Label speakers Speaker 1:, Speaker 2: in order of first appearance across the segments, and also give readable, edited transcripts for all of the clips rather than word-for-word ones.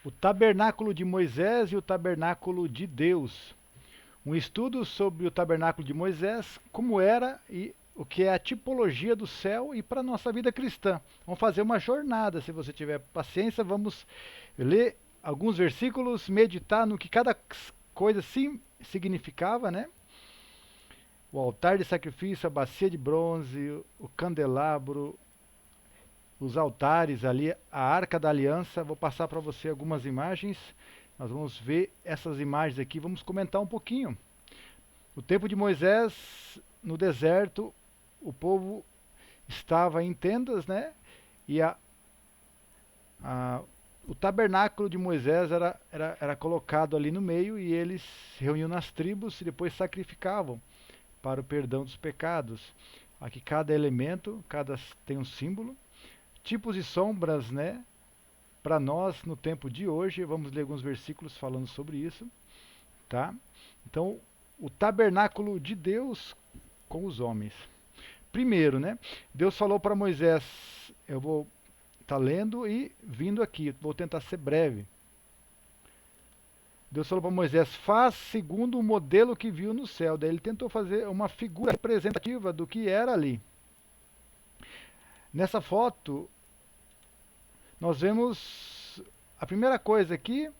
Speaker 1: O tabernáculo de Moisés e o tabernáculo de Deus. Um estudo sobre o tabernáculo de Moisés, como era e o que é a tipologia do céu e para a nossa vida cristã. Vamos fazer uma jornada, se você tiver paciência, vamos ler alguns versículos, meditar no que cada coisa sim significava, né? O altar de sacrifício, a bacia de bronze, o candelabro, os altares ali, a arca da aliança. Vou passar para você algumas imagens. Nós vamos ver essas imagens aqui, vamos comentar um pouquinho. No tempo de Moisés, no deserto, o povo estava em tendas, né? E a, o tabernáculo de Moisés era colocado ali no meio e eles se reuniam nas tribos e depois sacrificavam para o perdão dos pecados. Aqui cada elemento, cada tem um símbolo. Tipos e sombras, né? Para nós, no tempo de hoje, vamos ler alguns versículos falando sobre isso, tá? Então, o tabernáculo de Deus com os homens. Primeiro, né? Deus falou para Moisés, eu vou estar lendo e vindo aqui, vou tentar ser breve. Deus falou para Moisés, faz segundo o modelo que viu no céu. Daí ele tentou fazer uma figura representativa do que era ali. Nessa foto, nós vemos a primeira coisa aqui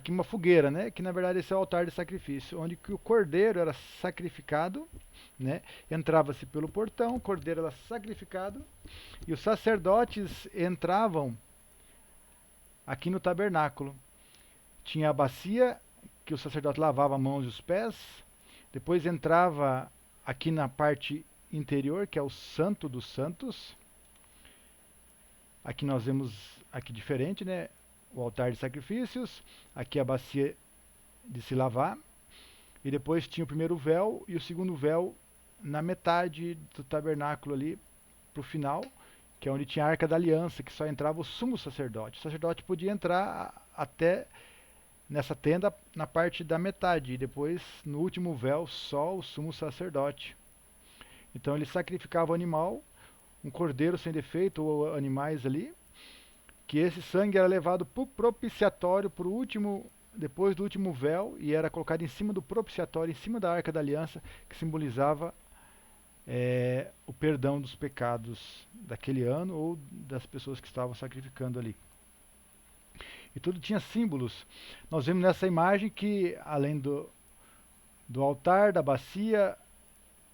Speaker 1: uma fogueira, né? Que na verdade esse é o altar de sacrifício, onde que o cordeiro era sacrificado, né? Entrava-se pelo portão, o cordeiro era sacrificado e os sacerdotes entravam aqui no tabernáculo. Tinha a bacia que o sacerdote lavava as mãos e os pés, depois entrava aqui na parte interior, que é o Santo dos Santos. Aqui nós vemos aqui diferente, né? O altar de sacrifícios, aqui a bacia de se lavar, e depois tinha o primeiro véu e o segundo véu na metade do tabernáculo ali para o final, que é onde tinha a Arca da Aliança, que só entrava o sumo sacerdote. O sacerdote podia entrar até nessa tenda na parte da metade, e depois no último véu só o sumo sacerdote. Então ele sacrificava o animal, um cordeiro sem defeito ou animais ali, que esse sangue era levado para o propiciatório, pro último, depois do último véu, e era colocado em cima do propiciatório, em cima da Arca da Aliança, que simbolizava o perdão dos pecados daquele ano ou das pessoas que estavam sacrificando ali. E tudo tinha símbolos. Nós vemos nessa imagem que, além do altar, da bacia,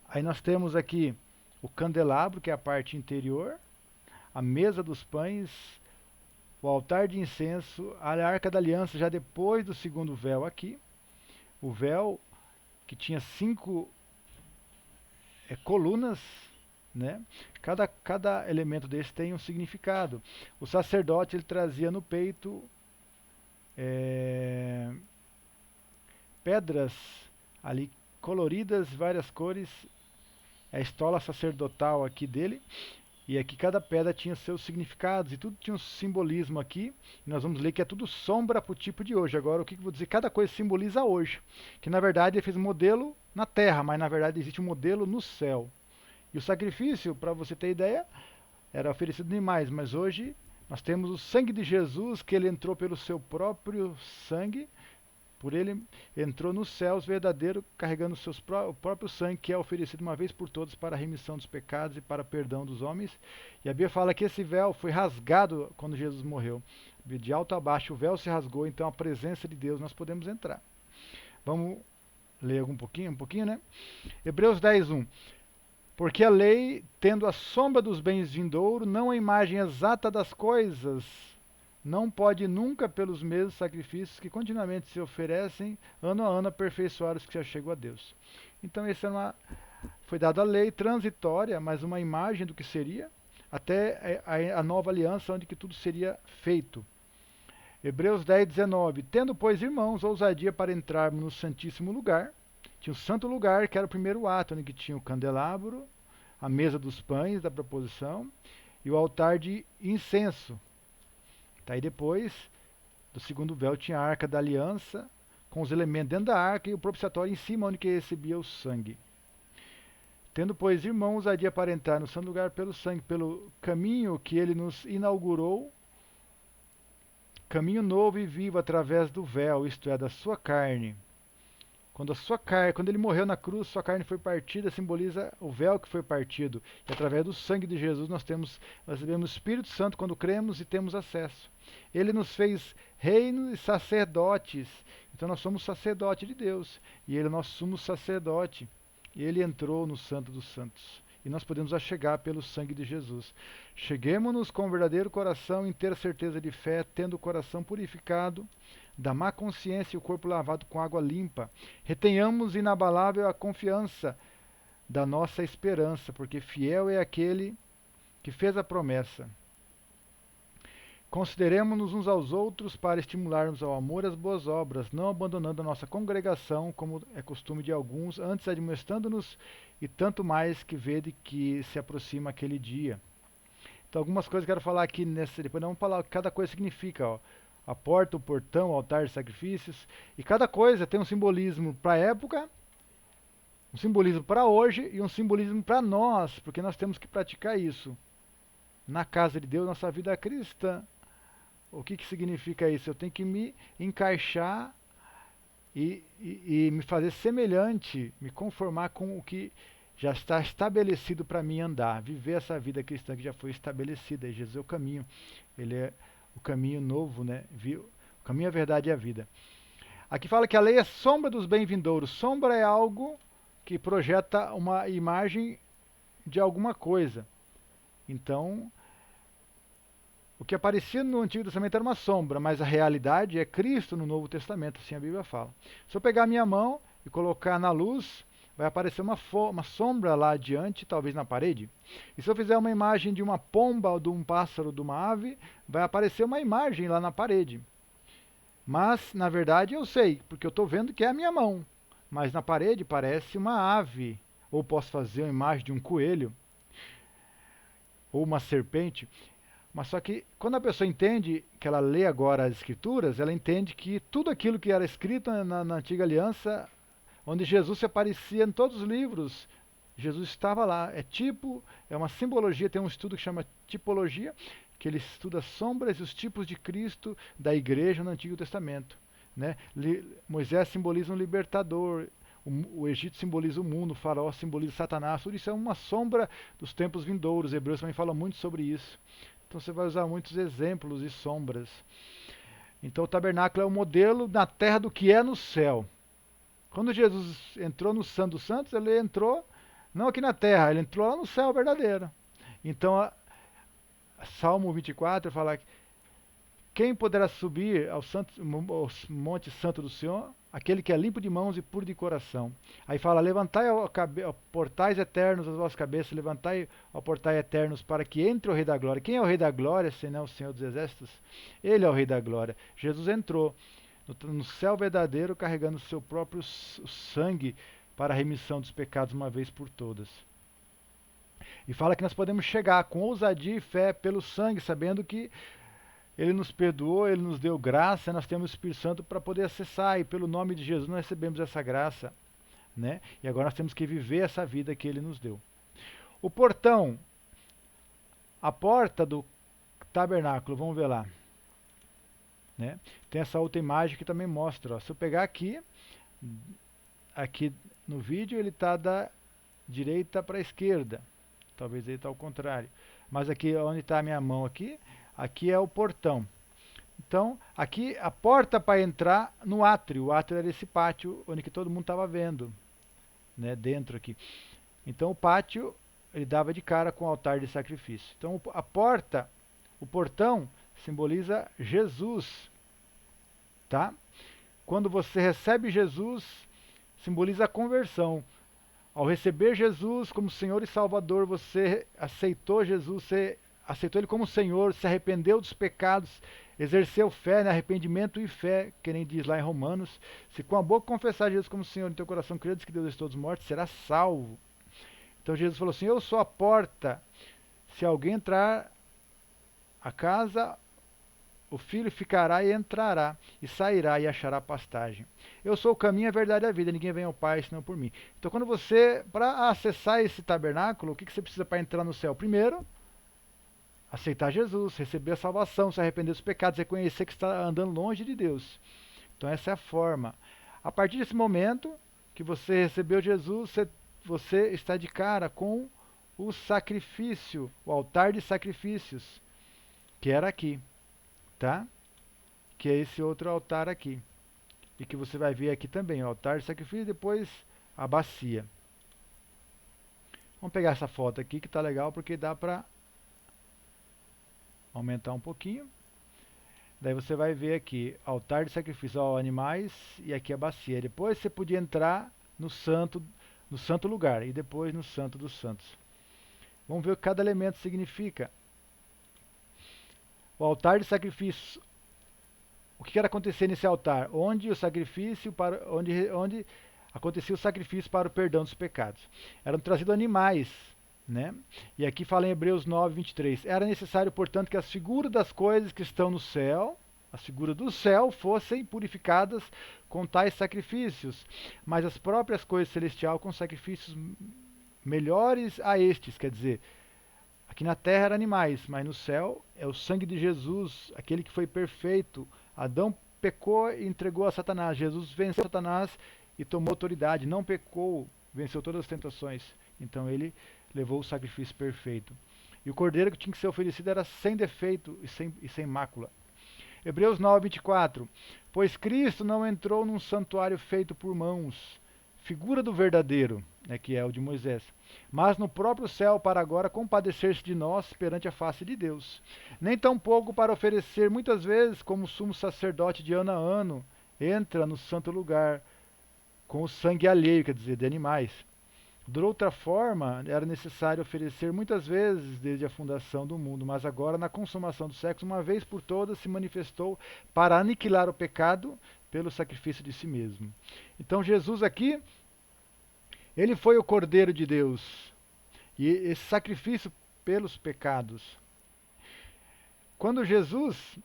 Speaker 1: aí nós temos aqui o candelabro, que é a parte interior, a mesa dos pães, o altar de incenso, a arca da aliança já depois do segundo véu aqui, o véu que tinha 5 colunas, né? Cada elemento desse tem um significado. O sacerdote ele trazia no peito pedras ali coloridas, várias cores, a estola sacerdotal aqui dele. E aqui cada pedra tinha seus significados e tudo tinha um simbolismo aqui. E nós vamos ler que é tudo sombra para o tipo de hoje. Agora o que eu vou dizer? Cada coisa simboliza hoje. Que na verdade ele fez um modelo na terra, mas na verdade existe um modelo no céu. E o sacrifício, para você ter ideia, era oferecido animais, mas hoje nós temos o sangue de Jesus, que ele entrou pelo seu próprio sangue, por ele entrou nos céus verdadeiro, carregando o próprio sangue, que é oferecido uma vez por todas para a remissão dos pecados e para perdão dos homens. E a Bíblia fala que esse véu foi rasgado quando Jesus morreu. De alto a baixo o véu se rasgou, então a presença de Deus nós podemos entrar. Vamos ler um pouquinho, né? Hebreus 10:1. Porque a lei, tendo a sombra dos bens vindouros, não a imagem exata das coisas, não pode nunca, pelos mesmos sacrifícios que continuamente se oferecem, ano a ano, aperfeiçoar os que já chegam a Deus. Então, foi dada a lei transitória, mas uma imagem do que seria, até a nova aliança, onde que tudo seria feito. Hebreus 10:19. Tendo, pois, irmãos, ousadia para entrarmos no Santíssimo Lugar, tinha o santo lugar, que era o primeiro ato, onde que tinha o candelabro, a mesa dos pães da proposição e o altar de incenso. Daí depois do segundo véu tinha a arca da aliança, com os elementos dentro da arca e o propiciatório em cima, onde que recebia o sangue. Tendo, pois, irmãos, ousadia para entrar no santo lugar pelo sangue, pelo caminho que ele nos inaugurou, caminho novo e vivo através do véu, isto é, da sua carne. Quando ele morreu na cruz, sua carne foi partida, simboliza o véu que foi partido. E através do sangue de Jesus nós recebemos o Espírito Santo quando cremos e temos acesso. Ele nos fez reinos e sacerdotes. Então nós somos sacerdote de Deus. E ele é nosso sumo sacerdote. E ele entrou no Santo dos Santos. E nós podemos achegar pelo sangue de Jesus. Cheguemo-nos com o verdadeiro coração, em ter certeza de fé, tendo o coração purificado da má consciência e o corpo lavado com água limpa. Retenhamos inabalável a confiança da nossa esperança, porque fiel é aquele que fez a promessa. Consideremos-nos uns aos outros para estimularmos ao amor e às boas obras, não abandonando a nossa congregação, como é costume de alguns, antes admoestando-nos, e tanto mais que vede que se aproxima aquele dia. Então, algumas coisas que eu quero falar aqui, depois vamos falar o que cada coisa significa. Ó. A porta, o portão, o altar de sacrifícios, e cada coisa tem um simbolismo para a época, um simbolismo para hoje e um simbolismo para nós, porque nós temos que praticar isso. Na casa de Deus, nossa vida cristã. O que significa isso? Eu tenho que me encaixar e me fazer semelhante, me conformar com o que já está estabelecido para mim andar, viver essa vida cristã que já foi estabelecida. E Jesus é o caminho, ele é o caminho novo, né? O caminho, a verdade e a vida. Aqui fala que a lei é sombra dos bem-vindouros. Sombra é algo que projeta uma imagem de alguma coisa. Então, o que aparecia no Antigo Testamento era uma sombra, mas a realidade é Cristo no Novo Testamento, assim a Bíblia fala. Se eu pegar a minha mão e colocar na luz, vai aparecer uma sombra lá adiante, talvez na parede. E se eu fizer uma imagem de uma pomba, ou de um pássaro, de uma ave, vai aparecer uma imagem lá na parede. Mas, na verdade, eu sei, porque eu estou vendo que é a minha mão. Mas na parede parece uma ave. Ou posso fazer uma imagem de um coelho, ou uma serpente. Mas só que quando a pessoa entende, que ela lê agora as Escrituras, ela entende que tudo aquilo que era escrito na Antiga Aliança, onde Jesus se aparecia em todos os livros, Jesus estava lá. É tipo, é uma simbologia, tem um estudo que chama tipologia, que ele estuda as sombras e os tipos de Cristo da igreja no Antigo Testamento. Né? Moisés simboliza um libertador, o Egito simboliza o mundo, o faraó simboliza Satanás, tudo isso é uma sombra dos tempos vindouros. Hebreus também fala muito sobre isso. Então você vai usar muitos exemplos e sombras. Então o tabernáculo é o modelo na terra do que é no céu. Quando Jesus entrou no Santo dos Santos, ele entrou não aqui na terra, ele entrou lá no céu verdadeiro. Então, Salmo 24 fala que quem poderá subir ao monte santo do Senhor? Aquele que é limpo de mãos e puro de coração. Aí fala, levantai portais eternos as vossas cabeças, levantai ao portais eternos para que entre o Rei da Glória. Quem é o Rei da Glória, senão o Senhor dos Exércitos? Ele é o Rei da Glória. Jesus entrou no céu verdadeiro, carregando o seu próprio sangue para a remissão dos pecados uma vez por todas. E fala que nós podemos chegar com ousadia e fé pelo sangue, sabendo que ele nos perdoou, ele nos deu graça, nós temos o Espírito Santo para poder acessar, e pelo nome de Jesus nós recebemos essa graça, né? E agora nós temos que viver essa vida que ele nos deu. O portão, a porta do tabernáculo, vamos ver lá. Né? Tem essa outra imagem que também mostra. Ó. Se eu pegar aqui no vídeo ele está da direita para a esquerda. Talvez ele está ao contrário. Mas aqui onde está a minha mão aqui é o portão. Então, aqui a porta para entrar no átrio. O átrio era esse pátio onde que todo mundo estava vendo, né, dentro aqui. Então o pátio ele dava de cara com o altar de sacrifício. Então a porta, o portão simboliza Jesus, tá? Quando você recebe Jesus, simboliza a conversão. Ao receber Jesus como Senhor e Salvador, você aceitou Jesus, você aceitou Ele como Senhor, se arrependeu dos pecados, exerceu fé, né? Arrependimento e fé, que nem diz lá em Romanos. Se com a boca confessar Jesus como Senhor, em teu coração credes que Deus é todos mortos, será salvo. Então Jesus falou assim, eu sou a porta, se alguém entrar a casa, o filho ficará e entrará, e sairá e achará pastagem. Eu sou o caminho, a verdade e a vida, ninguém vem ao Pai senão por mim. Então quando você, para acessar esse tabernáculo, o que você precisa para entrar no céu? Primeiro, aceitar Jesus, receber a salvação, se arrepender dos pecados, reconhecer que está andando longe de Deus. Então essa é a forma. A partir desse momento que você recebeu Jesus, você está de cara com o sacrifício, o altar de sacrifícios, que era aqui, tá? Que é esse outro altar aqui. E que você vai ver aqui também, o altar de sacrifício e depois a bacia. Vamos pegar essa foto aqui que está legal porque dá para aumentar um pouquinho. Daí você vai ver aqui, altar de sacrifício aos animais e aqui a bacia. Depois você podia entrar no santo lugar e depois no santo dos santos. Vamos ver o que cada elemento significa. O altar de sacrifício. O que era acontecer nesse altar? Onde acontecia o sacrifício para o perdão dos pecados. Eram trazidos animais, né? E aqui fala em Hebreus 9, 23. Era necessário, portanto, que as figuras das coisas que estão no céu, as figuras do céu, fossem purificadas com tais sacrifícios, mas as próprias coisas celestiais com sacrifícios melhores a estes, quer dizer, aqui na terra eram animais, mas no céu é o sangue de Jesus, aquele que foi perfeito. Adão pecou e entregou a Satanás. Jesus venceu Satanás e tomou autoridade. Não pecou, venceu todas as tentações. Então ele levou o sacrifício perfeito. E o cordeiro que tinha que ser oferecido era sem defeito e sem mácula. Hebreus 9, 24. Pois Cristo não entrou num santuário feito por mãos, figura do verdadeiro, que é o de Moisés, mas no próprio céu para agora compadecer-se de nós perante a face de Deus. Nem tampouco para oferecer muitas vezes, como sumo sacerdote de ano a ano, entra no santo lugar com o sangue alheio, quer dizer, de animais. De outra forma, era necessário oferecer muitas vezes desde a fundação do mundo, mas agora, na consumação do século, uma vez por todas, se manifestou para aniquilar o pecado pelo sacrifício de si mesmo. Então Jesus aqui, ele foi o Cordeiro de Deus. E esse sacrifício pelos pecados. Quando Jesus,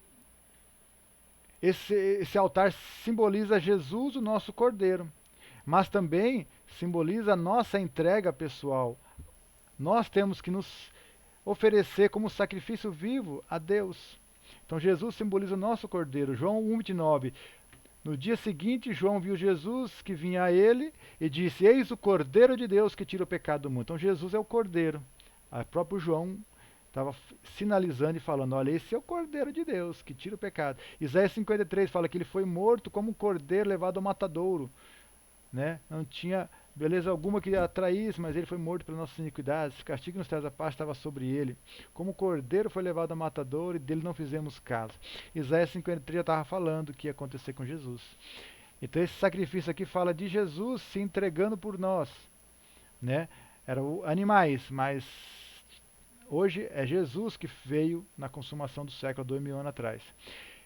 Speaker 1: esse altar simboliza Jesus, o nosso Cordeiro, mas também simboliza a nossa entrega pessoal. Nós temos que nos oferecer como sacrifício vivo a Deus. Então Jesus simboliza o nosso Cordeiro. João 1,29. No dia seguinte, João viu Jesus que vinha a ele e disse: Eis o Cordeiro de Deus que tira o pecado do mundo. Então Jesus é o Cordeiro. O próprio João estava sinalizando e falando: olha, esse é o Cordeiro de Deus que tira o pecado. Isaías 53 fala que ele foi morto como um cordeiro levado ao matadouro. Né? Não tinha beleza alguma que atraísse, mas ele foi morto pelas nossas iniquidades. O castigo que nos traz a paz estava sobre ele. Como o cordeiro foi levado ao matador e dele não fizemos caso. Isaías 53 já estava falando o que ia acontecer com Jesus. Então esse sacrifício aqui fala de Jesus se entregando por nós. Né? Eram animais, mas hoje é Jesus que veio na consumação do século, 2000 anos atrás.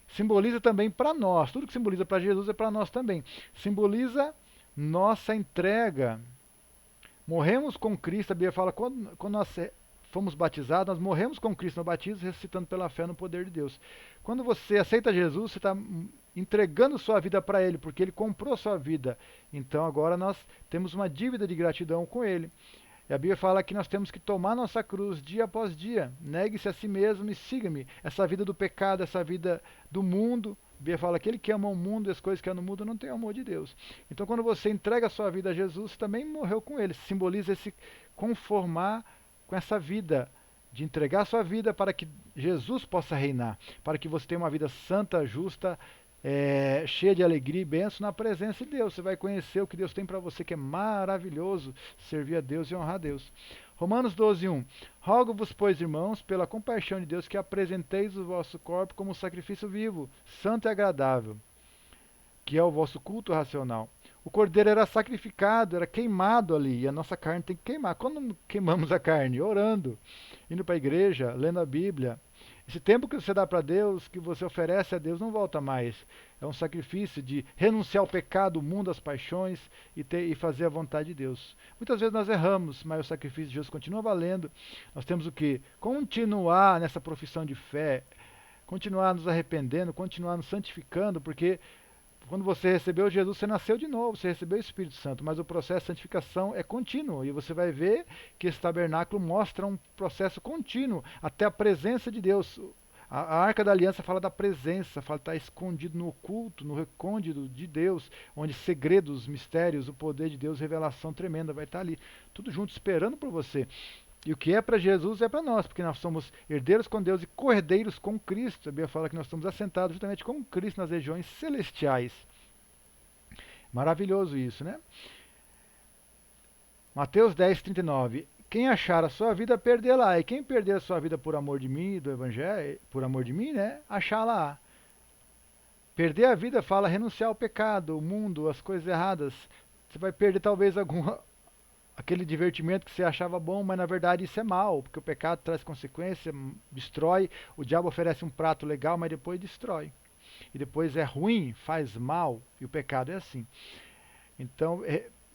Speaker 1: Simboliza também para nós, tudo que simboliza para Jesus é para nós também. Simboliza nossa entrega. Morremos com Cristo, a Bíblia fala, quando nós fomos batizados, nós morremos com Cristo no batismo, ressuscitando pela fé no poder de Deus. Quando você aceita Jesus, você está entregando sua vida para Ele, porque Ele comprou sua vida. Então agora nós temos uma dívida de gratidão com Ele. E a Bíblia fala que nós temos que tomar nossa cruz dia após dia. Negue-se a si mesmo e siga-me. Essa vida do pecado, essa vida do mundo. A Bíblia fala que aquele que ama o mundo e as coisas que há no mundo não tem o amor de Deus. Então quando você entrega a sua vida a Jesus, você também morreu com Ele. Simboliza esse conformar com essa vida. De entregar a sua vida para que Jesus possa reinar. Para que você tenha uma vida santa, justa, cheia de alegria e bênção na presença de Deus. Você vai conhecer o que Deus tem para você, que é maravilhoso, servir a Deus e honrar a Deus. Romanos 12:1. Rogo-vos, pois, irmãos, pela compaixão de Deus, que apresenteis o vosso corpo como sacrifício vivo, santo e agradável, que é o vosso culto racional. O cordeiro era sacrificado, era queimado ali, e a nossa carne tem que queimar. Quando queimamos a carne? Orando, indo para a igreja, lendo a Bíblia. Esse tempo que você dá para Deus, que você oferece a Deus, não volta mais. É um sacrifício de renunciar ao pecado, o mundo, as paixões e fazer a vontade de Deus. Muitas vezes nós erramos, mas o sacrifício de Jesus continua valendo. Nós temos o que? Continuar nessa profissão de fé, continuar nos arrependendo, continuar nos santificando, porque Quando você recebeu Jesus, você nasceu de novo, você recebeu o Espírito Santo, mas o processo de santificação é contínuo. E você vai ver que esse tabernáculo mostra um processo contínuo, até a presença de Deus. A Arca da Aliança fala da presença, fala que está escondido no oculto, no recôndito de Deus, onde segredos, mistérios, o poder de Deus, revelação tremenda vai estar ali. Tudo junto esperando por você. E o que é para Jesus é para nós, porque nós somos herdeiros com Deus e cordeiros com Cristo. A Bíblia fala que nós estamos assentados justamente com Cristo nas regiões celestiais. Maravilhoso isso, né? Mateus 10, 39. Quem achar a sua vida, perdê-la. E quem perder a sua vida por amor de mim, do Evangelho, por amor de mim, né? Achá-la. Perder a vida fala renunciar ao pecado, o mundo, as coisas erradas. Você vai perder talvez aquele divertimento que você achava bom, mas na verdade isso é mal, porque o pecado traz consequência, destrói. O diabo oferece um prato legal, mas depois destrói. E depois é ruim, faz mal, e o pecado é assim. Então,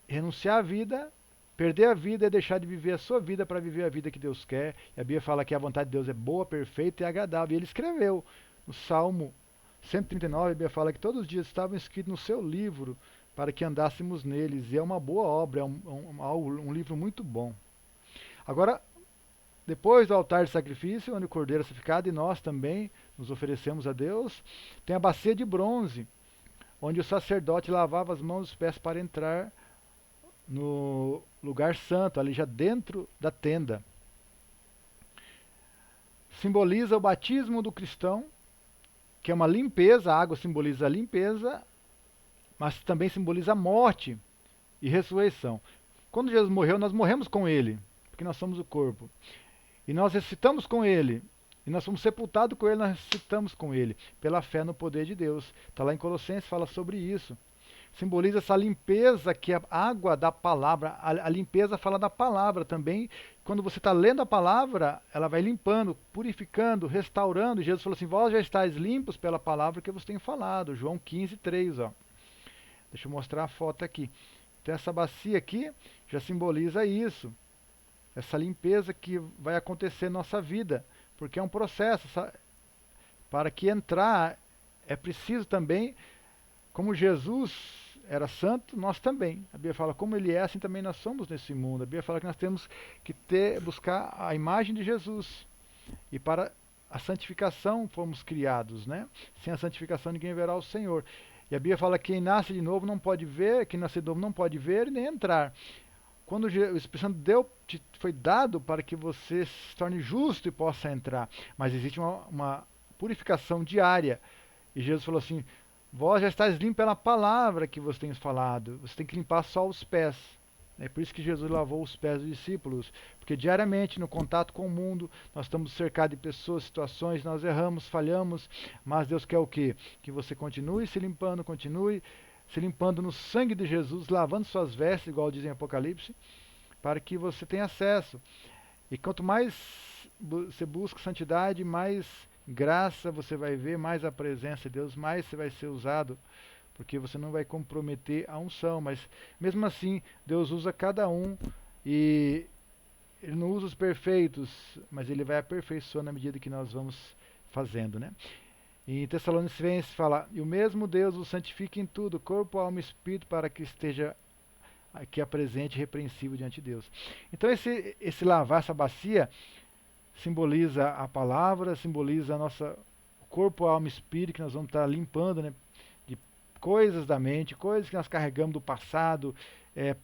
Speaker 1: renunciar à vida, perder a vida é deixar de viver a sua vida para viver a vida que Deus quer. E a Bíblia fala que a vontade de Deus é boa, perfeita e agradável. E ele escreveu no Salmo 139, a Bíblia fala que todos os dias estavam escritos no seu livro para que andássemos neles. E é uma boa obra, é um livro muito bom. Agora, depois do altar de sacrifício, onde o cordeiro é sacrificado e nós também nos oferecemos a Deus, tem a bacia de bronze, onde o sacerdote lavava as mãos e os pés para entrar no lugar santo, ali já dentro da tenda. Simboliza o batismo do cristão, que é uma limpeza, a água simboliza a limpeza, mas também simboliza a morte e ressurreição. Quando Jesus morreu, nós morremos com ele, porque nós somos o corpo. E nós ressuscitamos com ele. E nós fomos sepultados com ele, nós ressuscitamos com ele, pela fé no poder de Deus. Está lá em Colossenses, fala sobre isso. Simboliza essa limpeza que é a água da palavra. A limpeza fala da palavra também. Quando você está lendo a palavra, ela vai limpando, purificando, restaurando. E Jesus falou assim, vós já estáis limpos pela palavra que eu vos tenho falado. João 15, 3. Ó. Deixa eu mostrar a foto aqui. Então essa bacia aqui já simboliza isso. Essa limpeza que vai acontecer na nossa vida. Porque é um processo. Para que entrar, é preciso também, como Jesus era santo, nós também. A Bíblia fala, como ele é, assim também nós somos nesse mundo. A Bíblia fala que nós temos que buscar a imagem de Jesus. E para a santificação fomos criados, né? Sem a santificação ninguém verá o Senhor. E a Bíblia fala que quem nasce de novo não pode ver, quem nasce de novo não pode ver nem entrar. Quando o Espírito Santo foi dado para que você se torne justo e possa entrar. Mas existe uma purificação diária. E Jesus falou assim, vós já estáis limpos pela palavra que vos tenho falado. Você tem que limpar só os pés. É por isso que Jesus lavou os pés dos discípulos. Porque diariamente, no contato com o mundo, nós estamos cercados de pessoas, situações, nós erramos, falhamos. Mas Deus quer o quê? Que você continue se limpando, continue se limpando no sangue de Jesus, lavando suas vestes, igual diz em Apocalipse, para que você tenha acesso. E quanto mais você busca santidade, mais graça você vai ver, mais a presença de Deus, mais você vai ser usado, porque você não vai comprometer a unção, mas mesmo assim, Deus usa cada um e ele não usa os perfeitos, mas ele vai aperfeiçoando à medida que nós vamos fazendo, né? E em Tessalonicenses fala, e o mesmo Deus o santifica em tudo, corpo, alma e espírito, para que esteja aqui apresente repreensível diante de Deus. Então esse lavar, essa bacia, simboliza a palavra, simboliza a nossa corpo, alma e espírito, que nós vamos estar limpando, né, de coisas da mente, coisas que nós carregamos do passado,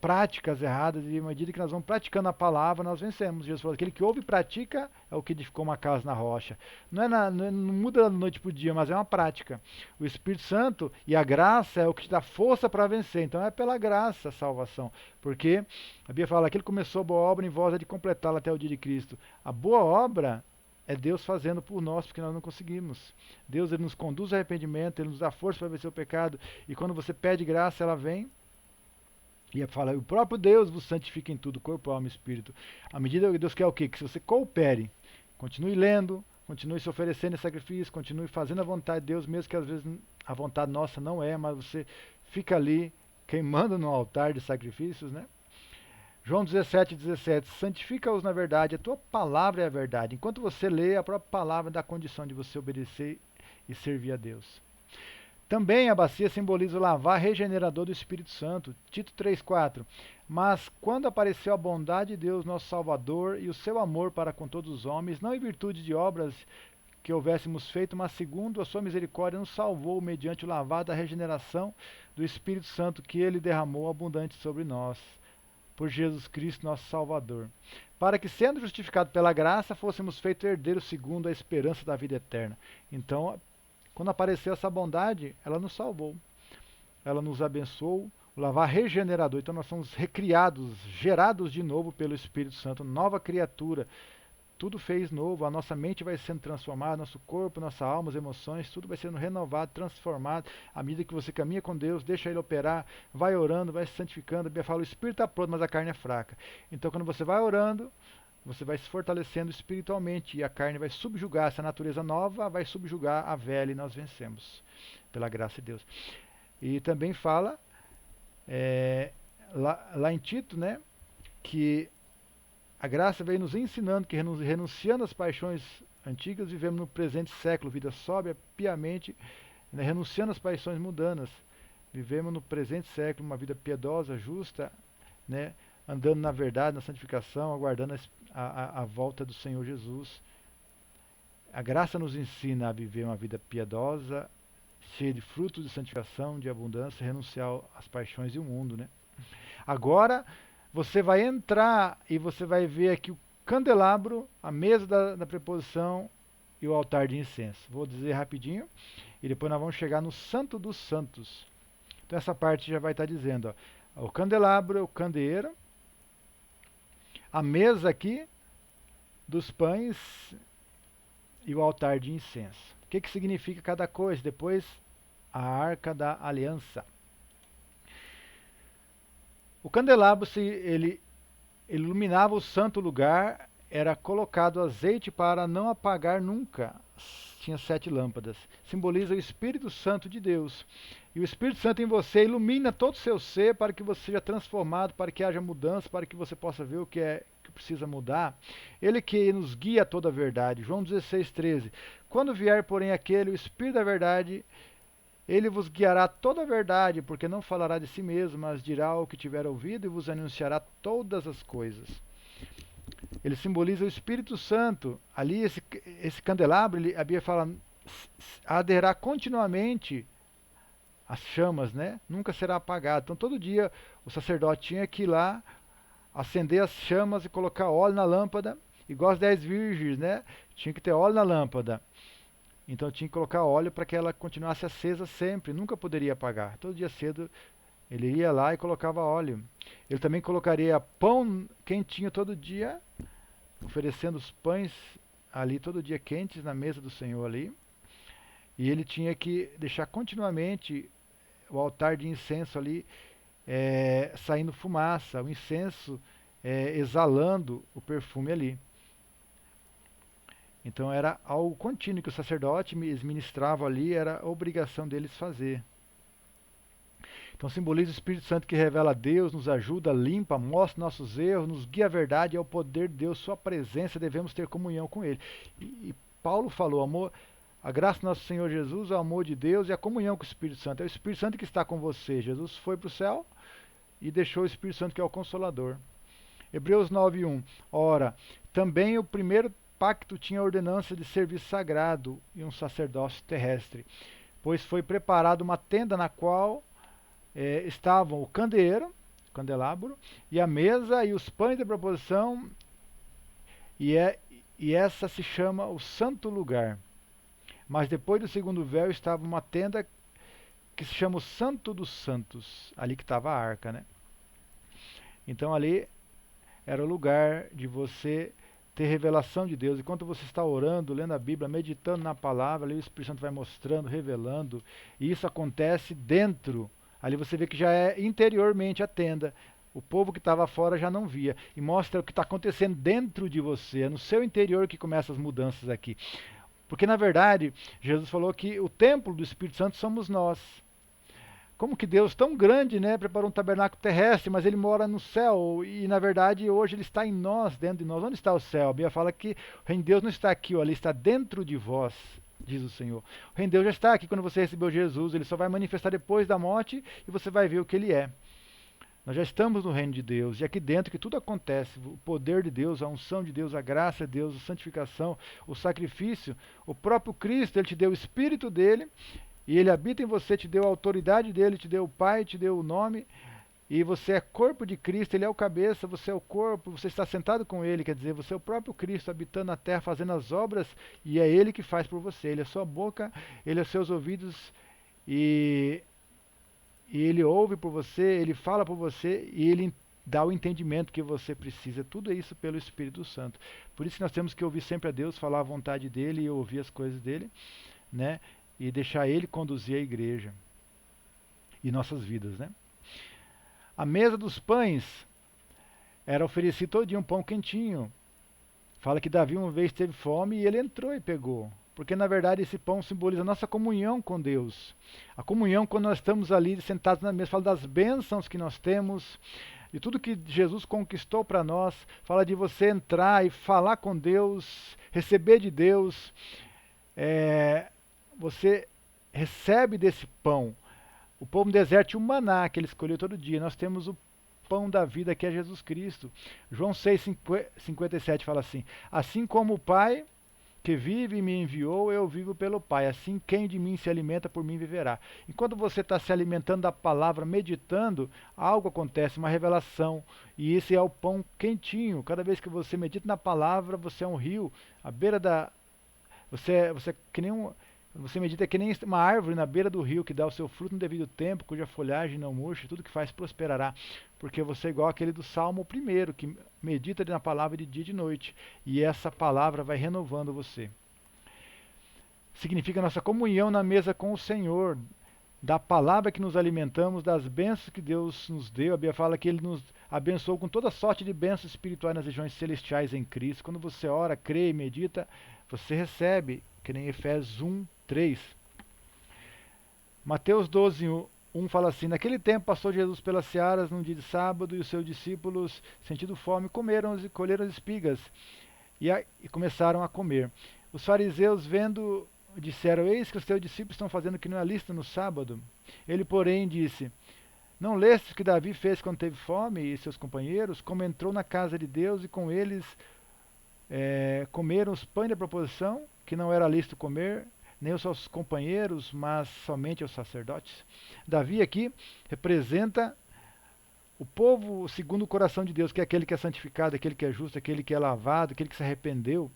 Speaker 1: práticas erradas, e à medida que nós vamos praticando a palavra, nós vencemos. Jesus falou, aquele que ouve e pratica é o que edificou uma casa na rocha. Não muda da noite para o dia, mas é uma prática. O Espírito Santo e a graça é o que te dá força para vencer. Então é pela graça a salvação. Porque a Bíblia fala, aquele que começou a boa obra em vós é de completá-la até o dia de Cristo. A boa obra é Deus fazendo por nós, porque nós não conseguimos. Deus ele nos conduz ao arrependimento, ele nos dá força para vencer o pecado. E quando você pede graça, ela vem. E fala, o próprio Deus vos santifica em tudo, corpo, alma e espírito. À medida que Deus quer o quê? Que você coopere, continue lendo, continue se oferecendo em sacrifício, continue fazendo a vontade de Deus, mesmo que às vezes a vontade nossa não é, mas você fica ali queimando no altar de sacrifícios, né? João 17, 17, santifica-os na verdade, a tua palavra é a verdade. Enquanto você lê, a própria palavra dá condição de você obedecer e servir a Deus. Também a bacia simboliza o lavar regenerador do Espírito Santo. Tito 3,4. Mas quando apareceu a bondade de Deus, nosso Salvador, e o seu amor para com todos os homens, não em virtude de obras que houvéssemos feito, mas segundo a sua misericórdia nos salvou mediante o lavado da regeneração do Espírito Santo que ele derramou abundante sobre nós, por Jesus Cristo, nosso Salvador, para que, sendo justificados pela graça, fôssemos feitos herdeiros segundo a esperança da vida eterna. Então, quando apareceu essa bondade, ela nos salvou, ela nos abençoou, o lavar regenerador. Então nós somos recriados, gerados de novo pelo Espírito Santo, nova criatura. Tudo fez novo, a nossa mente vai sendo transformada, nosso corpo, nossa alma, as emoções, tudo vai sendo renovado, transformado, à medida que você caminha com Deus, deixa Ele operar, vai orando, vai se santificando. A Bíblia fala, o Espírito está pronto, mas a carne é fraca. Então quando você vai orando, você vai se fortalecendo espiritualmente e a carne vai subjugar, essa natureza nova vai subjugar a velha e nós vencemos, pela graça de Deus. E também fala, lá em Tito, né, que a graça veio nos ensinando que, renunciando às paixões antigas, vivemos no presente século, vida sóbria, piamente, né, renunciando às paixões mundanas. Vivemos no presente século uma vida piedosa, justa, né, andando na verdade, na santificação, aguardando a volta do Senhor Jesus. A graça nos ensina a viver uma vida piedosa, cheia de frutos de santificação, de abundância, renunciar às paixões do mundo, né? Agora, você vai entrar e você vai ver aqui o candelabro, a mesa da preposição e o altar de incenso. Vou dizer rapidinho e depois nós vamos chegar no Santo dos Santos. Então essa parte já vai estar dizendo, ó, o candelabro, o candeeiro, a mesa aqui dos pães e o altar de incenso. O que significa cada coisa? Depois, a arca da aliança. O candelabro, se ele iluminava o santo lugar, era colocado azeite para não apagar nunca. Tinha 7 lâmpadas. Simboliza o Espírito Santo de Deus. E o Espírito Santo em você ilumina todo o seu ser para que você seja transformado, para que haja mudança, para que você possa ver o que é que precisa mudar. Ele que nos guia a toda a verdade. João 16,13. Quando vier, porém, aquele, o Espírito da verdade, ele vos guiará a toda a verdade, porque não falará de si mesmo, mas dirá o que tiver ouvido e vos anunciará todas as coisas. Ele simboliza o Espírito Santo. Ali, esse candelabro, a Bíblia fala, arderá continuamente as chamas, né? Nunca será apagado. Então, todo dia, o sacerdote tinha que ir lá, acender as chamas e colocar óleo na lâmpada, igual as 10 virgens, né? Tinha que ter óleo na lâmpada. Então tinha que colocar óleo para que ela continuasse acesa sempre, nunca poderia apagar. Todo dia cedo ele ia lá e colocava óleo. Ele também colocaria pão quentinho todo dia, oferecendo os pães ali todo dia quentes na mesa do Senhor ali. E ele tinha que deixar continuamente o altar de incenso ali saindo fumaça, o incenso exalando o perfume ali. Então era algo contínuo que o sacerdote ministrava ali, era a obrigação deles fazer. Então simboliza o Espírito Santo que revela a Deus, nos ajuda, limpa, mostra nossos erros, nos guia a verdade, é o poder de Deus, sua presença, devemos ter comunhão com Ele. E Paulo falou, amor, a graça do nosso Senhor Jesus, o amor de Deus e a comunhão com o Espírito Santo. É o Espírito Santo que está com você. Jesus foi para o céu e deixou o Espírito Santo que é o Consolador. Hebreus 9:1. Ora, também o primeiro pacto tinha a ordenança de serviço sagrado e um sacerdócio terrestre, pois foi preparada uma tenda na qual estavam o candelabro, e a mesa e os pães da proposição, e essa se chama o Santo Lugar. Mas depois do segundo véu estava uma tenda que se chama o Santo dos Santos, ali que estava a arca, né? Então ali era o lugar de você ter revelação de Deus. Enquanto você está orando, lendo a Bíblia, meditando na palavra, ali o Espírito Santo vai mostrando, revelando, e isso acontece dentro. Ali você vê que já é interiormente a tenda. O povo que estava fora já não via. E mostra o que está acontecendo dentro de você. É no seu interior que começam as mudanças aqui. Porque, na verdade, Jesus falou que o templo do Espírito Santo somos nós. Como que Deus tão grande, né, preparou um tabernáculo terrestre, mas ele mora no céu, e na verdade hoje ele está em nós, dentro de nós. Onde está o céu? A Bíblia fala que o reino de Deus não está aqui, ó, ele está dentro de vós, diz o Senhor. O reino de Deus já está aqui quando você recebeu Jesus, ele só vai manifestar depois da morte e você vai ver o que ele é. Nós já estamos no reino de Deus, e aqui dentro que tudo acontece, o poder de Deus, a unção de Deus, a graça de Deus, a santificação, o sacrifício, o próprio Cristo, ele te deu o Espírito dele, e ele habita em você, te deu a autoridade dele, te deu o Pai, te deu o nome, e você é corpo de Cristo, ele é o cabeça, você é o corpo, você está sentado com ele, quer dizer, você é o próprio Cristo habitando na terra, fazendo as obras, e é ele que faz por você, ele é sua boca, ele é seus ouvidos, e ele ouve por você, ele fala por você e ele dá o entendimento que você precisa. Tudo isso pelo Espírito Santo. Por isso que nós temos que ouvir sempre a Deus, falar a vontade dele e ouvir as coisas dele, né? E deixar ele conduzir a igreja e nossas vidas, né? A mesa dos pães era oferecido todo dia um pão quentinho. Fala que Davi uma vez teve fome e ele entrou e pegou. Porque na verdade esse pão simboliza a nossa comunhão com Deus. A comunhão quando nós estamos ali sentados na mesa, fala das bênçãos que nós temos, de tudo que Jesus conquistou para nós, fala de você entrar e falar com Deus, receber de Deus. Você recebe desse pão. O povo no deserto tinha o maná que ele escolheu todo dia. Nós temos o pão da vida que é Jesus Cristo. João 6,57 fala assim: assim como o Pai que vive e me enviou, eu vivo pelo Pai. Assim, quem de mim se alimenta, por mim viverá. Enquanto você está se alimentando da palavra, meditando, algo acontece, uma revelação. E esse é o pão quentinho. Cada vez que você medita na palavra, você é um rio. À beira da... Você é que nem um... Você medita que nem uma árvore na beira do rio que dá o seu fruto no devido tempo, cuja folhagem não murcha, tudo que faz prosperará. Porque você é igual aquele do Salmo 1, que medita na palavra de dia e de noite. E essa palavra vai renovando você. Significa nossa comunhão na mesa com o Senhor, da palavra que nos alimentamos, das bênçãos que Deus nos deu. A Bíblia fala que Ele nos abençoou com toda sorte de bênçãos espirituais nas regiões celestiais em Cristo. Quando você ora, crê e medita, você recebe, que nem Efésios 1:3. Mateus 12:1 fala assim: naquele tempo passou Jesus pelas searas num dia de sábado, e os seus discípulos, sentindo fome, colheram as espigas e começaram a comer. Os fariseus, vendo, disseram: eis que os teus discípulos estão fazendo o que não é lícito no sábado. Ele, porém, disse: não lestes o que Davi fez quando teve fome, e seus companheiros, como entrou na casa de Deus, e com eles comeram os pães da proposição, que não era lícito comer, nem os seus companheiros, mas somente os sacerdotes. Davi aqui representa o povo segundo o coração de Deus, que é aquele que é santificado, aquele que é justo, aquele que é lavado, aquele que se arrependeu.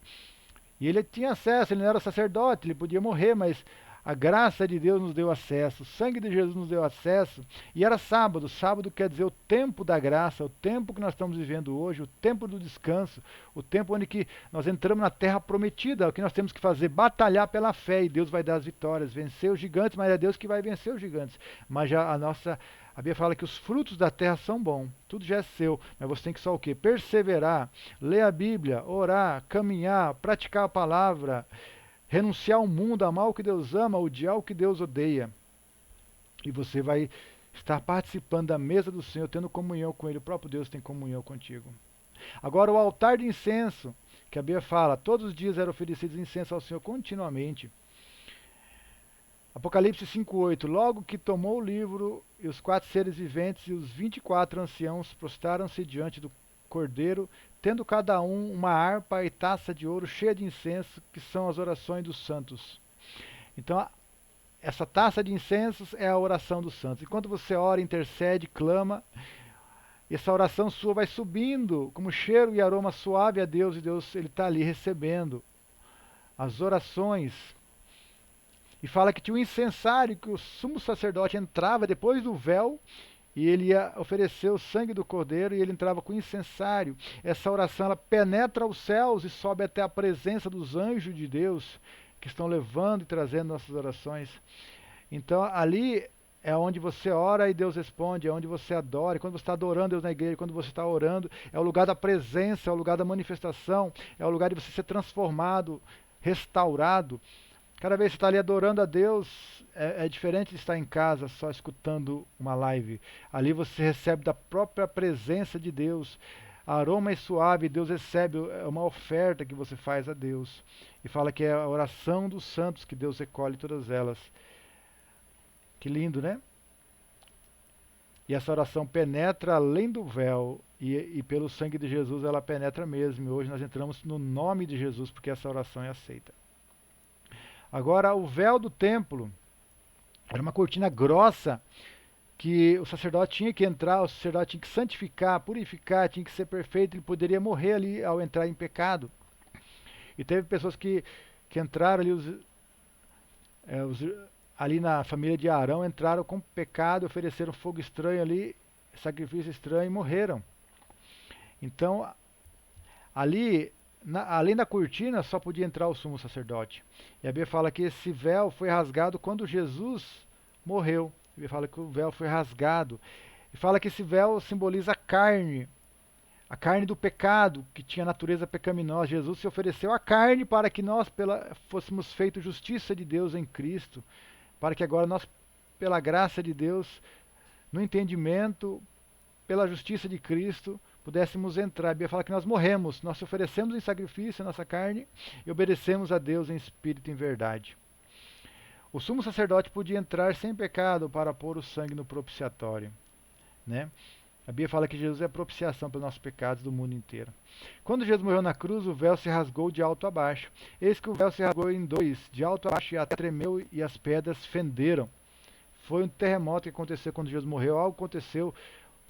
Speaker 1: E ele tinha acesso, ele não era sacerdote, ele podia morrer, mas a graça de Deus nos deu acesso, o sangue de Jesus nos deu acesso. E era sábado, sábado quer dizer o tempo da graça, o tempo que nós estamos vivendo hoje, o tempo do descanso, o tempo onde que nós entramos na terra prometida. O que nós temos que fazer? Batalhar pela fé, e Deus vai dar as vitórias, vencer os gigantes, mas é Deus que vai vencer os gigantes. Mas já a Bíblia fala que os frutos da terra são bons, tudo já é seu, mas você tem que só o quê? Perseverar, ler a Bíblia, orar, caminhar, praticar a palavra, renunciar ao mundo, amar o que Deus ama, odiar o que Deus odeia. E você vai estar participando da mesa do Senhor, tendo comunhão com Ele. O próprio Deus tem comunhão contigo. Agora o altar de incenso, que a Bíblia fala, todos os dias era oferecido incenso ao Senhor continuamente. Apocalipse 5:8. Logo que tomou o livro, e os 4 seres viventes e os 24 anciãos prostraram-se diante do Cordeiro, tendo cada um uma harpa e taça de ouro cheia de incenso, que são as orações dos santos. Então, essa taça de incensos é a oração dos santos. Enquanto você ora, intercede, clama, essa oração sua vai subindo como cheiro e aroma suave a Deus, e Deus ele está ali recebendo as orações. E fala que tinha um incensário que o sumo sacerdote entrava depois do véu, e ele ia oferecer o sangue do cordeiro, e ele entrava com o incensário. Essa oração ela penetra os céus e sobe até a presença dos anjos de Deus, que estão levando e trazendo nossas orações. Então ali é onde você ora e Deus responde, é onde você adora. E quando você está adorando Deus na igreja, quando você está orando, é o lugar da presença, é o lugar da manifestação, é o lugar de você ser transformado, restaurado. Cada vez que você está ali adorando a Deus, é diferente de estar em casa só escutando uma live. Ali você recebe da própria presença de Deus. aroma é suave, Deus recebe, é uma oferta que você faz a Deus. E fala que é a oração dos santos que Deus recolhe todas elas. Que lindo, né? E essa oração penetra além do véu, e pelo sangue de Jesus ela penetra mesmo. E hoje nós entramos no nome de Jesus, porque essa oração é aceita. Agora, o véu do templo era uma cortina grossa, que o sacerdote tinha que entrar, o sacerdote tinha que santificar, purificar, tinha que ser perfeito, ele poderia morrer ali ao entrar em pecado. E teve pessoas que entraram ali, ali na família de Arão, entraram com pecado, ofereceram fogo estranho ali, sacrifício estranho e morreram. Então, ali, além da cortina, só podia entrar o sumo sacerdote. E a Bíblia fala que esse véu foi rasgado quando Jesus morreu. A Bíblia fala que o véu foi rasgado. E fala que esse véu simboliza a carne do pecado, que tinha natureza pecaminosa. Jesus se ofereceu a carne para que nós fôssemos feitos justiça de Deus em Cristo, para que agora nós, pela graça de Deus, no entendimento, pela justiça de Cristo, pudéssemos entrar. A Bíblia fala que nós morremos, nós oferecemos em sacrifício a nossa carne e obedecemos a Deus em espírito e em verdade. O sumo sacerdote podia entrar sem pecado para pôr o sangue no propiciatório, né? A Bíblia fala que Jesus é a propiciação pelos nossos pecados do mundo inteiro. Quando Jesus morreu na cruz, o véu se rasgou de alto a baixo. Eis que o véu se rasgou em dois, de alto a baixo, e até tremeu e as pedras fenderam. Foi um terremoto que aconteceu quando Jesus morreu. Algo aconteceu,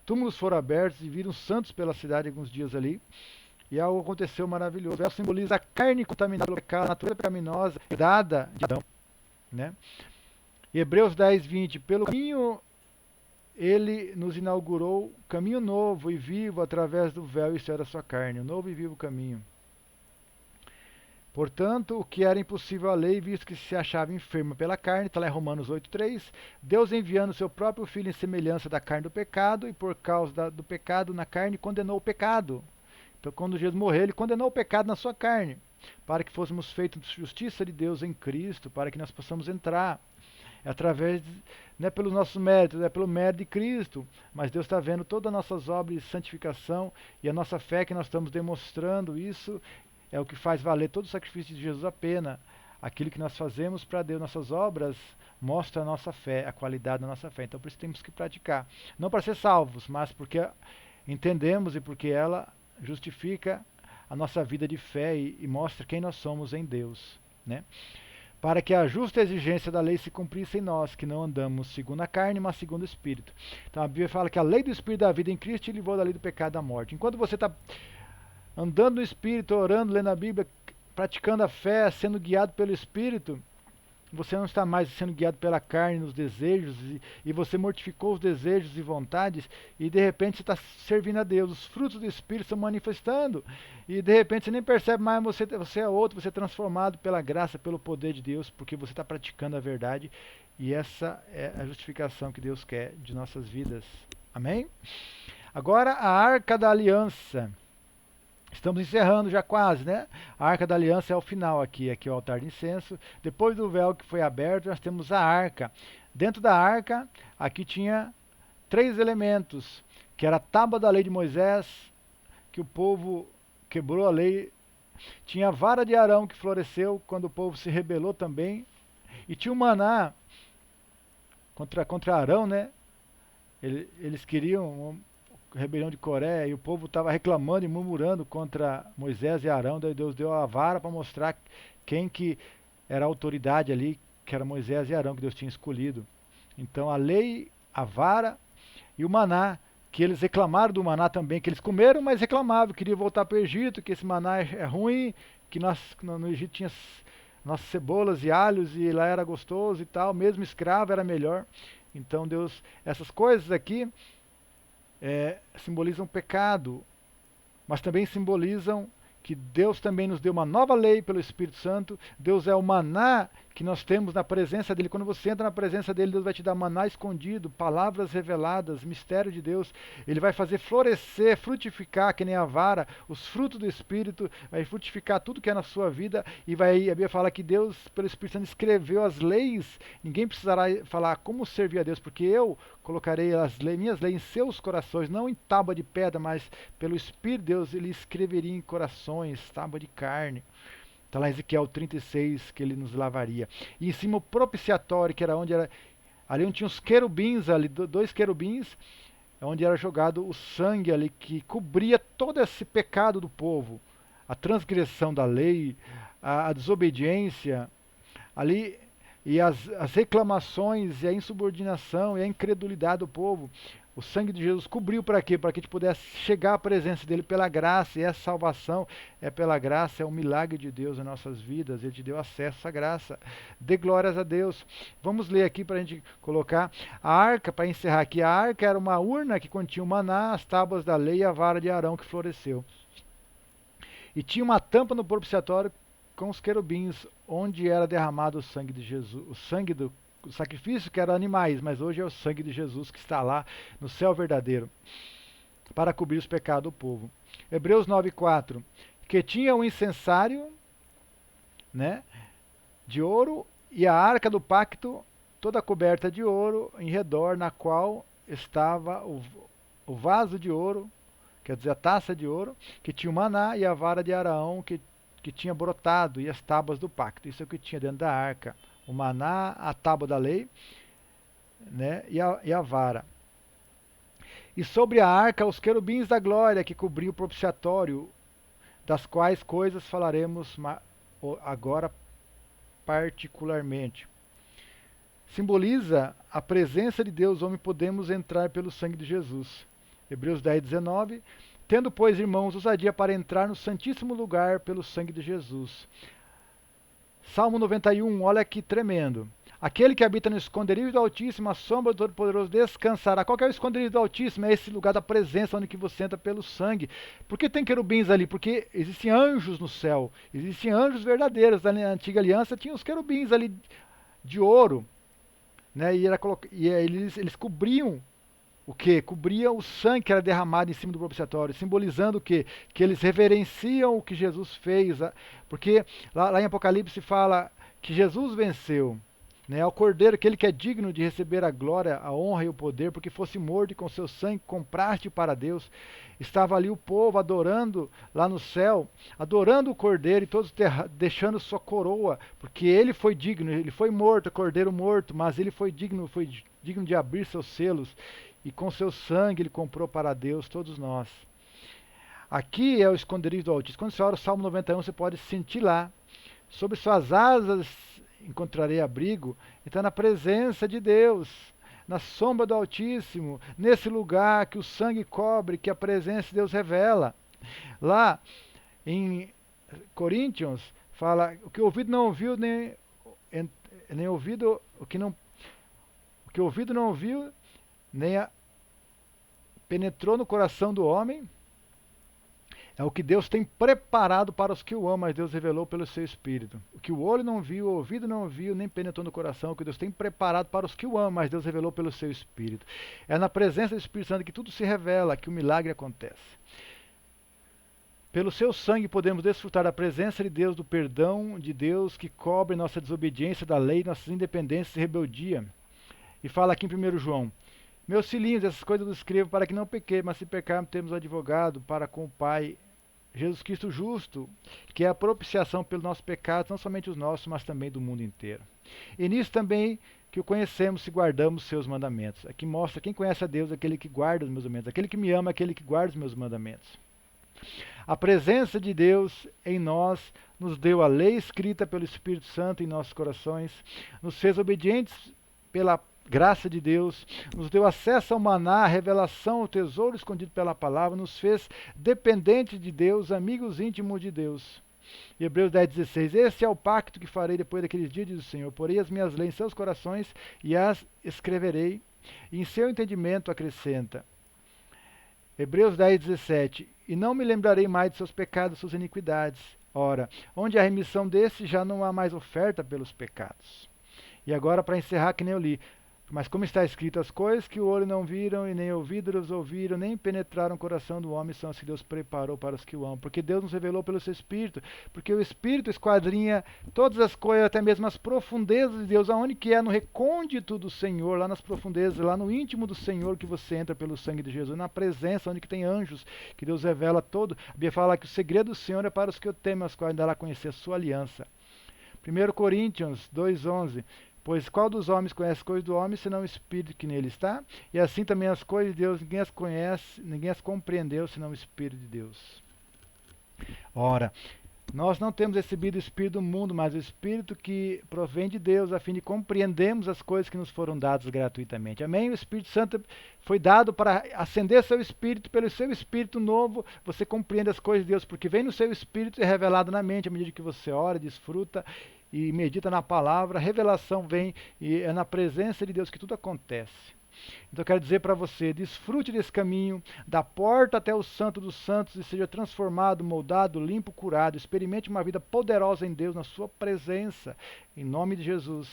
Speaker 1: túmulos foram abertos e viram santos pela cidade alguns dias ali. E algo aconteceu maravilhoso. O véu simboliza a carne contaminada pelo pecado, a natureza pecaminosa dada de Adão, né? Hebreus 10, 20. Pelo caminho ele nos inaugurou caminho novo e vivo através do véu, isso era a sua carne, o novo e vivo caminho. Portanto, o que era impossível à lei, visto que se achava enfermo pela carne, está lá em Romanos 8,3, Deus enviando seu próprio Filho em semelhança da carne do pecado, e por causa do pecado na carne, condenou o pecado. Então, quando Jesus morreu, ele condenou o pecado na sua carne, para que fôssemos feitos justiça de Deus em Cristo, para que nós possamos entrar. É através, não é pelos nossos méritos, é pelo mérito de Cristo. Mas Deus está vendo todas as nossas obras de santificação e a nossa fé que nós estamos demonstrando. Isso é o que faz valer todo o sacrifício de Jesus a pena. Aquilo que nós fazemos para Deus, nossas obras, mostra a nossa fé, a qualidade da nossa fé. Então por isso temos que praticar. Não para ser salvos, mas porque entendemos e porque ela justifica a nossa vida de fé e mostra quem nós somos em Deus, né? Para que a justa exigência da lei se cumprisse em nós, que não andamos segundo a carne, mas segundo o Espírito. Então a Bíblia fala que a lei do Espírito da vida em Cristo te livrou da lei do pecado e da morte. Enquanto você está andando no Espírito, orando, lendo a Bíblia, praticando a fé, sendo guiado pelo Espírito, você não está mais sendo guiado pela carne, nos desejos, e você mortificou os desejos e vontades, e de repente você está servindo a Deus. Os frutos do Espírito estão manifestando, e de repente você nem percebe mais, você é outro, você é transformado pela graça, pelo poder de Deus, porque você está praticando a verdade, e essa é a justificação que Deus quer de nossas vidas. Amém? Agora a Arca da Aliança. Estamos encerrando já quase, né? A Arca da Aliança é o final aqui é o altar de incenso. Depois do véu que foi aberto, nós temos a arca. Dentro da arca, aqui tinha 3 elementos, que era a tábua da lei de Moisés, que o povo quebrou a lei. Tinha a vara de Arão, que floresceu quando o povo se rebelou também. E tinha o maná contra Arão, né? Eles queriam rebelião de Coré, e o povo estava reclamando e murmurando contra Moisés e Arão. Daí Deus deu a vara para mostrar quem que era a autoridade ali, que era Moisés e Arão, que Deus tinha escolhido. Então a lei, a vara e o maná, que eles reclamaram do maná também, que eles comeram, mas reclamavam, queriam voltar para o Egito, que esse maná é ruim, que no Egito tinha nossas cebolas e alhos, e lá era gostoso e tal, mesmo escravo era melhor. Então Deus, essas coisas aqui simbolizam pecado, mas também simbolizam que Deus também nos deu uma nova lei pelo Espírito Santo. Deus é o maná que nós temos na presença dele. Quando você entra na presença dele, Deus vai te dar maná escondido, palavras reveladas, mistério de Deus. Ele vai fazer florescer, frutificar, que nem a vara, os frutos do Espírito, vai frutificar tudo que é na sua vida. E vai, a Bíblia fala que Deus, pelo Espírito Santo, escreveu as leis. Ninguém precisará falar como servir a Deus, porque eu colocarei as minhas leis em seus corações, não em tábua de pedra, mas pelo Espírito de Deus, ele escreveria em corações, tábua de carne. Está lá em Ezequiel 36, que ele nos lavaria. E em cima o propiciatório, que era onde era... Ali onde tinha os querubins, ali, dois querubins, onde era jogado o sangue ali, que cobria todo esse pecado do povo. A transgressão da lei, a desobediência, ali, e as reclamações, e a insubordinação, e a incredulidade do povo. O sangue de Jesus cobriu para quê? Para que a gente pudesse chegar à presença dele pela graça, e essa salvação é pela graça, é um milagre de Deus em nossas vidas, ele te deu acesso a essa graça. Dê glórias a Deus. Vamos ler aqui para a gente colocar a arca, para encerrar aqui. A arca era uma urna que continha o maná, as tábuas da lei e a vara de Arão que floresceu. E tinha uma tampa no propiciatório com os querubins, onde era derramado o sangue de Jesus, o sangue do sacrifício, que eram animais, mas hoje é o sangue de Jesus que está lá no céu verdadeiro, para cobrir os pecados do povo. Hebreus 9:4, que tinha um incensário, né, de ouro, e a arca do pacto toda coberta de ouro, em redor, na qual estava o vaso de ouro, quer dizer, a taça de ouro, que tinha o maná, e a vara de Arão, que tinha brotado, e as tábuas do pacto. Isso é o que tinha dentro da arca. O maná, a tábua da lei, né, e a vara. E sobre a arca, os querubins da glória, que cobriam o propiciatório, das quais coisas falaremos agora particularmente. Simboliza a presença de Deus, onde podemos entrar pelo sangue de Jesus. Hebreus 10:19. Tendo, pois, irmãos, ousadia para entrar no santíssimo lugar pelo sangue de Jesus. Salmo 91, olha que tremendo. Aquele que habita no esconderijo do Altíssimo, a sombra do Todo-Poderoso descansará. Qual que é o esconderijo do Altíssimo? É esse lugar da presença, onde que você entra pelo sangue. Por que tem querubins ali? Porque existem anjos no céu. Existem anjos verdadeiros. Na antiga aliança tinha os querubins ali de ouro, né? E eles cobriam o que? Cobria o sangue que era derramado em cima do propiciatório, simbolizando o quê? Que eles reverenciam o que Jesus fez, porque lá em Apocalipse fala que Jesus venceu, né? Ao Cordeiro, aquele que é digno de receber a glória, a honra e o poder, porque fosse morto e com seu sangue compraste para Deus. Estava ali o povo adorando lá no céu, adorando o Cordeiro, e todos deixando sua coroa, porque ele foi digno, ele foi morto, Cordeiro morto, mas ele foi digno de abrir seus selos, e com seu sangue ele comprou para Deus todos nós. Aqui é o esconderijo do Altíssimo. Quando você ora o Salmo 91, você pode sentir lá. Sobre suas asas encontrarei abrigo. Então, na presença de Deus, na sombra do Altíssimo, nesse lugar que o sangue cobre, que a presença de Deus revela. Lá em Coríntios, fala o que o ouvido não ouviu, nem ouvido, o que o ouvido não ouviu, nem penetrou no coração do homem, é o que Deus tem preparado para os que o amam, mas Deus revelou pelo seu Espírito. O que o olho não viu, o ouvido não viu, nem penetrou no coração, o que Deus tem preparado para os que o amam, mas Deus revelou pelo seu Espírito. É na presença do Espírito Santo que tudo se revela, que o milagre acontece. Pelo seu sangue podemos desfrutar da presença de Deus, do perdão de Deus que cobre nossa desobediência da lei, nossas independências e rebeldia. E fala aqui em 1 João: meus filhinhos, essas coisas eu escrevo para que não pequei, mas se pecarmos temos um advogado para com o Pai, Jesus Cristo justo, que é a propiciação pelos nossos pecados, não somente os nossos, mas também do mundo inteiro. E nisso também que o conhecemos se guardamos seus mandamentos. Aqui mostra quem conhece a Deus, aquele que guarda os meus mandamentos. Aquele que me ama, aquele que guarda os meus mandamentos. A presença de Deus em nós nos deu a lei escrita pelo Espírito Santo em nossos corações, nos fez obedientes pela graça de Deus, nos deu acesso ao maná, a revelação, o tesouro escondido pela palavra, nos fez dependentes de Deus, amigos íntimos de Deus. Hebreus 10:16, esse é o pacto que farei depois daqueles dias, diz o Senhor, porei as minhas leis em seus corações e as escreverei, e em seu entendimento acrescenta. Hebreus 10:17, e não me lembrarei mais de seus pecados, suas iniquidades. Ora, onde há remissão desse, já não há mais oferta pelos pecados. E agora, para encerrar, que nem eu li. Mas como está escrito, as coisas que o olho não viram e nem ouvidos ouviram, nem penetraram o coração do homem, são as que Deus preparou para os que o amam. Porque Deus nos revelou pelo seu Espírito. Porque o Espírito esquadrinha todas as coisas, até mesmo as profundezas de Deus. Aonde que é? No recôndito do Senhor, lá nas profundezas, lá no íntimo do Senhor que você entra pelo sangue de Jesus. Na presença, onde que tem anjos, que Deus revela todo. A Bíblia fala que o segredo do Senhor é para os que o temem, aos quais dará a conhecer a sua aliança. 1 Coríntios 2,11. Pois qual dos homens conhece as coisas do homem, senão o Espírito que nele está? E assim também as coisas de Deus, ninguém as conhece, ninguém as compreendeu, senão o Espírito de Deus. Ora, nós não temos recebido o Espírito do mundo, mas o Espírito que provém de Deus, a fim de compreendermos as coisas que nos foram dadas gratuitamente. Amém? O Espírito Santo foi dado para acender seu Espírito, pelo seu Espírito novo, você compreende as coisas de Deus, porque vem no seu Espírito e é revelado na mente, à medida que você ora, desfruta e medita na palavra, a revelação vem e é na presença de Deus que tudo acontece. Então eu quero dizer para você, desfrute desse caminho, da porta até o Santo dos Santos e seja transformado, moldado, limpo, curado. Experimente uma vida poderosa em Deus, na sua presença, em nome de Jesus.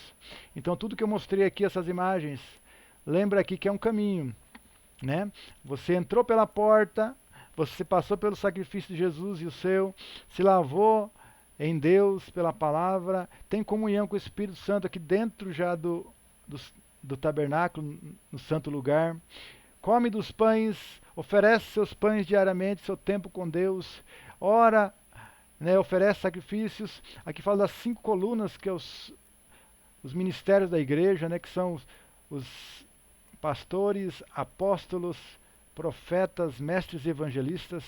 Speaker 1: Então tudo que eu mostrei aqui, essas imagens, lembra aqui que é um caminho, né? Você entrou pela porta, você passou pelo sacrifício de Jesus e o seu, se lavou em Deus pela palavra, tem comunhão com o Espírito Santo aqui dentro já do tabernáculo, no santo lugar, come dos pães, oferece seus pães diariamente, seu tempo com Deus, ora, né, oferece sacrifícios. Aqui fala das 5 colunas, que é os ministérios da igreja, né, que são os pastores, apóstolos, profetas, mestres e evangelistas.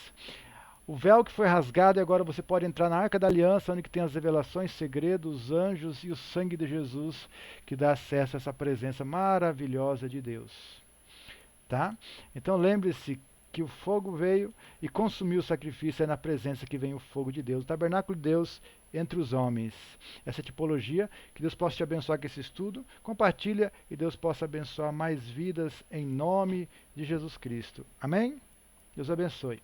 Speaker 1: O véu que foi rasgado e agora você pode entrar na Arca da Aliança, onde tem as revelações, segredos, os anjos e o sangue de Jesus, que dá acesso a essa presença maravilhosa de Deus. Tá? Então lembre-se que o fogo veio e consumiu o sacrifício, é na presença que vem o fogo de Deus, o tabernáculo de Deus entre os homens. Essa tipologia, que Deus possa te abençoar com esse estudo, compartilha e Deus possa abençoar mais vidas em nome de Jesus Cristo. Amém? Deus abençoe.